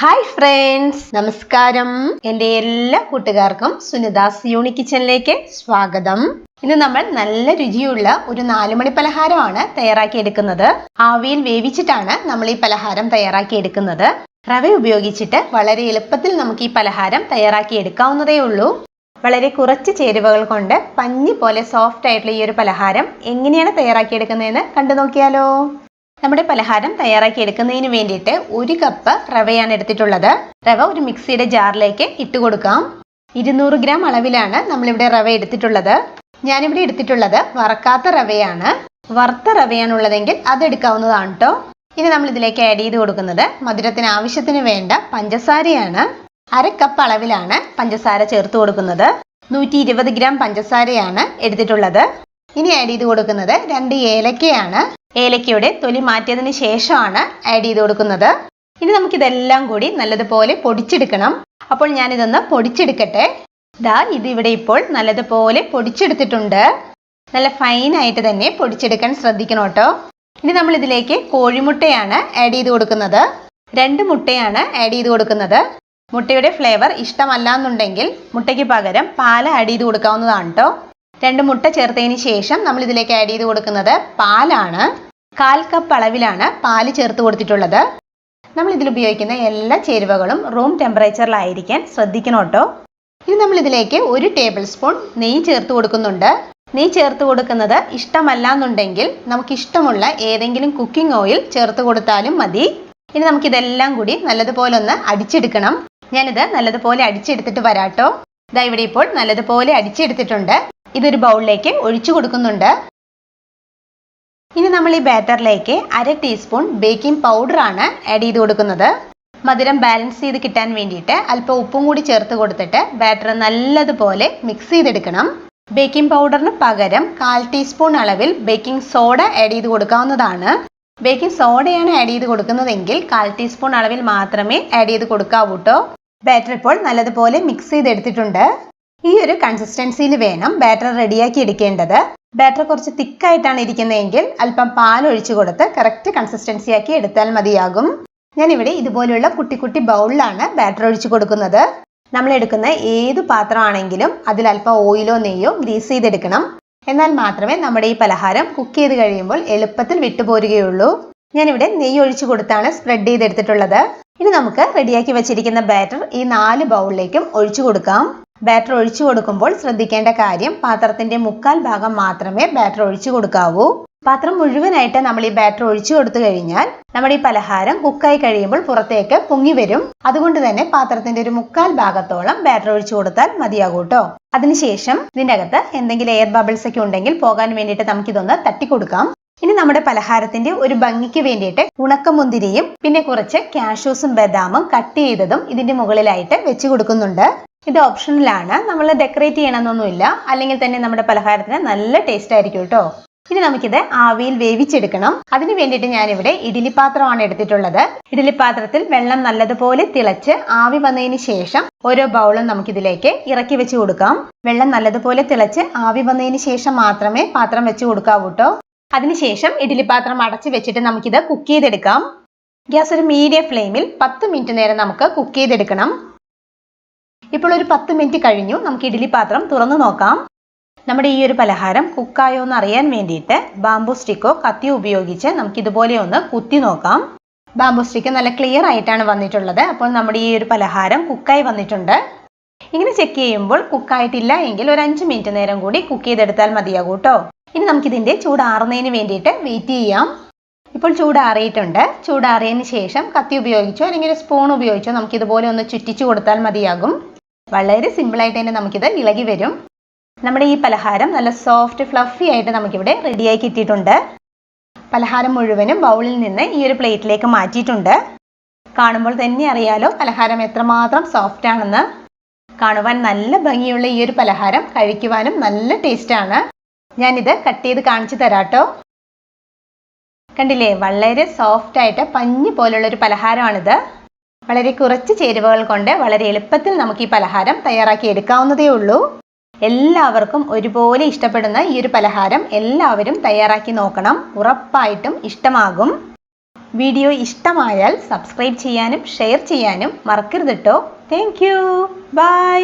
Hi friends, നമസ്കാരം. എൻ്റെ എല്ലാ കൂട്ടുകാർക്കും സുനിതാസ് യൂണിക് കിച്ചണിലേക്ക് സ്വാഗതം. ഇന്ന് നമ്മൾ നല്ല രുചിയുള്ള ഒരു 4 മണി പലഹാരമാണ് തയ്യാറാക്കി എടുക്കുന്നത്. ആവിയിൽ വേവിച്ചിട്ടാണ് നമ്മൾ ഈ പലഹാരം തയ്യാറാക്കി എടുക്കുന്നത്. റവ ഉപയോഗിച്ചിട്ട് വളരെ എളുപ്പത്തിൽ നമുക്ക് ഈ പലഹാരം തയ്യാറാക്കി എടുക്കാവുന്നതേ ഉള്ളൂ. വളരെ കുറച്ച് ചേരുവകൾ കൊണ്ട് പഞ്ഞി പോലെ സോഫ്റ്റ് ആയിട്ടുള്ള ഈ ഒരു പലഹാരം എങ്ങനെയാണ് തയ്യാറാക്കി എടുക്കുന്നതെന്ന് കണ്ടു നോക്കിയാലോ. നമ്മുടെ പലഹാരം തയ്യാറാക്കി എടുക്കുന്നതിന് വേണ്ടിയിട്ട് 1 കപ്പ് റവയാണ് എടുത്തിട്ടുള്ളത്. റവ ഒരു മിക്സിയുടെ ജാറിലേക്ക് ഇട്ട് കൊടുക്കാം. 200 ഗ്രാം അളവിലാണ് നമ്മളിവിടെ റവ എടുത്തിട്ടുള്ളത്. ഞാനിവിടെ എടുത്തിട്ടുള്ളത് വറക്കാത്ത റവയാണ്. വറുത്ത റവയാണുള്ളതെങ്കിൽ അത് എടുക്കാവുന്നതാണ് കേട്ടോ. ഇനി നമ്മൾ ഇതിലേക്ക് ആഡ് ചെയ്ത് കൊടുക്കുന്നത് മധുരത്തിന് ആവശ്യത്തിന് വേണ്ട പഞ്ചസാരയാണ്. 1/2 കപ്പ് അളവിലാണ് പഞ്ചസാര ചേർത്ത് കൊടുക്കുന്നത്. 120 ഗ്രാം പഞ്ചസാരയാണ് എടുത്തിട്ടുള്ളത്. ഇനി ആഡ് ചെയ്ത് കൊടുക്കുന്നത് 2 ഏലക്കയാണ്. ഏലക്കയുടെ തൊലി മാറ്റിയതിന് ശേഷമാണ് ആഡ് ചെയ്ത് കൊടുക്കുന്നത്. ഇനി നമുക്കിതെല്ലാം കൂടി നല്ലതുപോലെ പൊടിച്ചെടുക്കണം. അപ്പോൾ ഞാനിതൊന്ന് പൊടിച്ചെടുക്കട്ടെ. ഇതിവിടെ ഇപ്പോൾ നല്ലതുപോലെ പൊടിച്ചെടുത്തിട്ടുണ്ട്. നല്ല ഫൈനായിട്ട് തന്നെ പൊടിച്ചെടുക്കാൻ ശ്രദ്ധിക്കണം കേട്ടോ. ഇനി നമ്മൾ ഇതിലേക്ക് കോഴിമുട്ടയാണ് ആഡ് ചെയ്ത് കൊടുക്കുന്നത്. 2 മുട്ടയാണ് ആഡ് ചെയ്ത് കൊടുക്കുന്നത്. മുട്ടയുടെ ഫ്ലേവർ ഇഷ്ടമല്ല എന്നുണ്ടെങ്കിൽ മുട്ടയ്ക്ക് പകരം പാൽ ആഡ് ചെയ്ത് കൊടുക്കാവുന്നതാണ് കേട്ടോ. 2 മുട്ട ചേർത്തതിന് ശേഷം നമ്മൾ ഇതിലേക്ക് ആഡ് ചെയ്ത് കൊടുക്കുന്നത് പാലാണ്. 1/4 കപ്പ് അളവിലാണ് പാല് ചേർത്ത് കൊടുത്തിട്ടുള്ളത്. നമ്മൾ ഇതിൽ ഉപയോഗിക്കുന്ന എല്ലാ ചേരുവകളും റൂം ടെമ്പറേച്ചറിലായിരിക്കാൻ ശ്രദ്ധിക്കണം കേട്ടോ. ഇനി നമ്മൾ ഇതിലേക്ക് 1 ടേബിൾ സ്പൂൺ നെയ്യ് ചേർത്ത് കൊടുക്കുന്നുണ്ട്. നെയ്യ് ചേർത്ത് കൊടുക്കുന്നത് ഇഷ്ടമല്ല എന്നുണ്ടെങ്കിൽ നമുക്ക് ഇഷ്ടമുള്ള ഏതെങ്കിലും കുക്കിംഗ് ഓയിൽ ചേർത്ത് കൊടുത്താലും മതി. ഇനി നമുക്കിതെല്ലാം കൂടി നല്ലതുപോലെ ഒന്ന് അടിച്ചെടുക്കണം. ഞാനിത് നല്ലതുപോലെ അടിച്ചെടുത്തിട്ട് വരാട്ടോ. ഇവിടെ ഇപ്പോൾ നല്ലതുപോലെ അടിച്ചെടുത്തിട്ടുണ്ട്. ഇതൊരു ബൗളിലേക്ക് ഒഴിച്ചു കൊടുക്കുന്നുണ്ട്. ഇനി നമ്മൾ ഈ ബാറ്ററിലേക്ക് 1/2 ടീസ്പൂൺ ബേക്കിംഗ് പൗഡറാണ് ആഡ് ചെയ്ത് കൊടുക്കുന്നത്. മധുരം ബാലൻസ് ചെയ്ത് കിട്ടാൻ വേണ്ടിയിട്ട് അല്പം ഉപ്പും കൂടി ചേർത്ത് കൊടുത്തിട്ട് ബാറ്റർ നല്ലതുപോലെ മിക്സ് ചെയ്തെടുക്കണം. ബേക്കിംഗ് പൗഡറിന് പകരം 1/4 ടീസ്പൂൺ അളവിൽ ബേക്കിംഗ് സോഡ ആഡ് ചെയ്ത് കൊടുക്കാവുന്നതാണ്. ബേക്കിംഗ് സോഡയാണ് ആഡ് ചെയ്ത് കൊടുക്കുന്നതെങ്കിൽ 1/4 ടീസ്പൂൺ അളവിൽ മാത്രമേ ആഡ് ചെയ്ത് കൊടുക്കാവൂ കേട്ടോ. ബാറ്റർ ഇപ്പോൾ നല്ലതുപോലെ മിക്സ് ചെയ്തെടുത്തിട്ടുണ്ട്. ഈ ഒരു കൺസിസ്റ്റൻസിയിൽ വേണം ബാറ്റർ റെഡിയാക്കി എടുക്കേണ്ടത്. ബാറ്റർ കുറച്ച് തിക്കായിട്ടാണ് ഇരിക്കുന്നതെങ്കിൽ അല്പം പാൽ ഒഴിച്ചു കൊടുത്ത് കറക്റ്റ് കൺസിസ്റ്റൻസി ആക്കി എടുത്താൽ മതിയാകും. ഞാനിവിടെ ഇതുപോലെയുള്ള കുട്ടി കുട്ടി ബൗളിലാണ് ബാറ്റർ ഒഴിച്ചു കൊടുക്കുന്നത്. നമ്മൾ എടുക്കുന്ന ഏത് പാത്രമാണെങ്കിലും അതിൽ അല്പം ഓയിലോ നെയ്യോ ഗ്രീസ് ചെയ്തെടുക്കണം. എന്നാൽ മാത്രമേ നമ്മുടെ ഈ പലഹാരം കുക്ക് ചെയ്ത് കഴിയുമ്പോൾ എളുപ്പത്തിൽ വിട്ടുപോരുകയുള്ളൂ. ഞാനിവിടെ നെയ്യ് ഒഴിച്ചു കൊടുത്താണ് സ്പ്രെഡ് ചെയ്തെടുത്തിട്ടുള്ളത്. ഇനി നമുക്ക് റെഡിയാക്കി വെച്ചിരിക്കുന്ന ബാറ്റർ ഈ 4 ബൗളിലേക്കും ഒഴിച്ചു കൊടുക്കാം. ബാറ്റർ ഒഴിച്ചു കൊടുക്കുമ്പോൾ ശ്രദ്ധിക്കേണ്ട കാര്യം പാത്രത്തിന്റെ 1/4 ഭാഗം മാത്രമേ ബാറ്റർ ഒഴിച്ചു കൊടുക്കാവൂ. പാത്രം മുഴുവനായിട്ട് നമ്മൾ ഈ ബാറ്റർ ഒഴിച്ചു കൊടുത്തു കഴിഞ്ഞാൽ നമ്മുടെ ഈ പലഹാരം കുക്കായി കഴിയുമ്പോൾ പുറത്തേക്ക് പൊങ്ങി വരും. അതുകൊണ്ട് തന്നെ പാത്രത്തിന്റെ ഒരു 1/4 ഭാഗത്തോളം ബാറ്റർ ഒഴിച്ചു കൊടുത്താൽ മതിയാകും കേട്ടോ. അതിനുശേഷം ഇതിൻ്റെ അകത്ത് എന്തെങ്കിലും എയർ ബബിൾസ് ഒക്കെ ഉണ്ടെങ്കിൽ പോകാൻ വേണ്ടിയിട്ട് നമുക്കിതൊന്ന് തട്ടിക്കൊടുക്കാം. ഇനി നമ്മുടെ പലഹാരത്തിന്റെ ഒരു ഭംഗിക്ക് വേണ്ടിയിട്ട് ഉണക്കമുന്തിരിയും പിന്നെ കുറച്ച് കാഷ്യൂസും ബദാമും കട്ട് ചെയ്തതും ഇതിന്റെ മുകളിലായിട്ട് വെച്ച് കൊടുക്കുന്നുണ്ട്. ഇത് ഓപ്ഷണലാണ്. നമ്മൾ ഡെക്കറേറ്റ് ചെയ്യണമെന്നൊന്നുമില്ല. അല്ലെങ്കിൽ തന്നെ നമ്മുടെ പലഹാരത്തിന് നല്ല ടേസ്റ്റ് ആയിരിക്കും കേട്ടോ. ഇനി നമുക്കിത് ആവിയിൽ വേവിച്ചെടുക്കണം. അതിന് വേണ്ടിയിട്ട് ഞാനിവിടെ ഇഡ്ഡലി പാത്രമാണ് എടുത്തിട്ടുള്ളത്. ഇഡ്ഡലി പാത്രത്തിൽ വെള്ളം നല്ലതുപോലെ തിളച്ച് ആവി വന്നതിന് ശേഷം ഓരോ ബൗളും നമുക്കിതിലേക്ക് ഇറക്കി വെച്ച് കൊടുക്കാം. വെള്ളം നല്ലതുപോലെ തിളച്ച് ആവി വന്നതിന് ശേഷം മാത്രമേ പാത്രം വെച്ച് കൊടുക്കാവൂ കേട്ടോ. അതിനുശേഷം ഇഡ്ഡലി പാത്രം അടച്ച് വെച്ചിട്ട് നമുക്കിത് കുക്ക് ചെയ്തെടുക്കാം. ഗ്യാസ് ഒരു മീഡിയം ഫ്ലെയിമിൽ 10 മിനിറ്റ് നേരം നമുക്ക് കുക്ക് ചെയ്തെടുക്കണം. ഇപ്പോൾ ഒരു 10 മിനിറ്റ് കഴിഞ്ഞു. നമുക്ക് ഇഡ്ഡലി പാത്രം തുറന്നു നോക്കാം. നമ്മുടെ ഈ ഒരു പലഹാരം കുക്കായോ എന്ന് അറിയാൻ വേണ്ടിയിട്ട് ബാംബു സ്റ്റിക്കോ കത്തിയോ ഉപയോഗിച്ച് നമുക്ക് ഇതുപോലെ ഒന്ന് കുത്തി നോക്കാം. ബാംബു സ്റ്റിക്ക് നല്ല ക്ലിയർ ആയിട്ടാണ് വന്നിട്ടുള്ളത്. അപ്പോൾ നമ്മുടെ ഈ ഒരു പലഹാരം കുക്കായി വന്നിട്ടുണ്ട്. ഇങ്ങനെ ചെക്ക് ചെയ്യുമ്പോൾ കുക്കായിട്ടില്ല എങ്കിൽ ഒരു 5 മിനിറ്റ് നേരം കൂടി കുക്ക് ചെയ്തെടുത്താൽ മതിയാകും കേട്ടോ. ഇനി നമുക്കിതിൻ്റെ ചൂടാറുന്നതിന് വേണ്ടിയിട്ട് വെയിറ്റ് ചെയ്യാം. ഇപ്പോൾ ചൂടാറിയിട്ടുണ്ട്. ചൂടാറിയതിന് ശേഷം കത്തി ഉപയോഗിച്ചോ അല്ലെങ്കിൽ സ്പൂൺ ഉപയോഗിച്ചോ നമുക്കിതുപോലെ ഒന്ന് ചുറ്റിച്ചു കൊടുത്താൽ മതിയാകും. വളരെ സിമ്പിളായിട്ട് തന്നെ നമുക്കിത് ഇളകി വരും. നമ്മുടെ ഈ പലഹാരം നല്ല സോഫ്റ്റ് ഫ്ലഫി ആയിട്ട് നമുക്കിവിടെ റെഡിയായി കിട്ടിയിട്ടുണ്ട്. പലഹാരം മുഴുവനും ബൗളിൽ നിന്ന് ഈ ഒരു പ്ലേറ്റിലേക്ക് മാറ്റിയിട്ടുണ്ട്. കാണുമ്പോൾ തന്നെ അറിയാലോ പലഹാരം എത്രമാത്രം സോഫ്റ്റ് ആണെന്ന്. കാണുവാൻ നല്ല ഭംഗിയുള്ള ഈ ഒരു പലഹാരം കഴിക്കുവാനും നല്ല ടേസ്റ്റാണ്. ഞാനിത് കട്ട് ചെയ്ത് കാണിച്ചു തരാട്ടോ. കണ്ടില്ലേ, വളരെ സോഫ്റ്റ് ആയിട്ട് പഞ്ഞി പോലുള്ളൊരു പലഹാരമാണിത്. വളരെ കുറച്ച് ചേരുവകൾ കൊണ്ട് വളരെ എളുപ്പത്തിൽ നമുക്ക് ഈ പലഹാരം തയ്യാറാക്കി എടുക്കാവുന്നതേ ഉള്ളൂ. എല്ലാവർക്കും ഒരുപോലെ ഇഷ്ടപ്പെടുന്ന ഈ ഒരു പലഹാരം എല്ലാവരും തയ്യാറാക്കി നോക്കണം. ഉറപ്പായിട്ടും ഇഷ്ടമാകും. വീഡിയോ ഇഷ്ടമായാൽ സബ്സ്ക്രൈബ് ചെയ്യാനും ഷെയർ ചെയ്യാനും മറക്കരുത് കേട്ടോ. Thank you. ബൈ.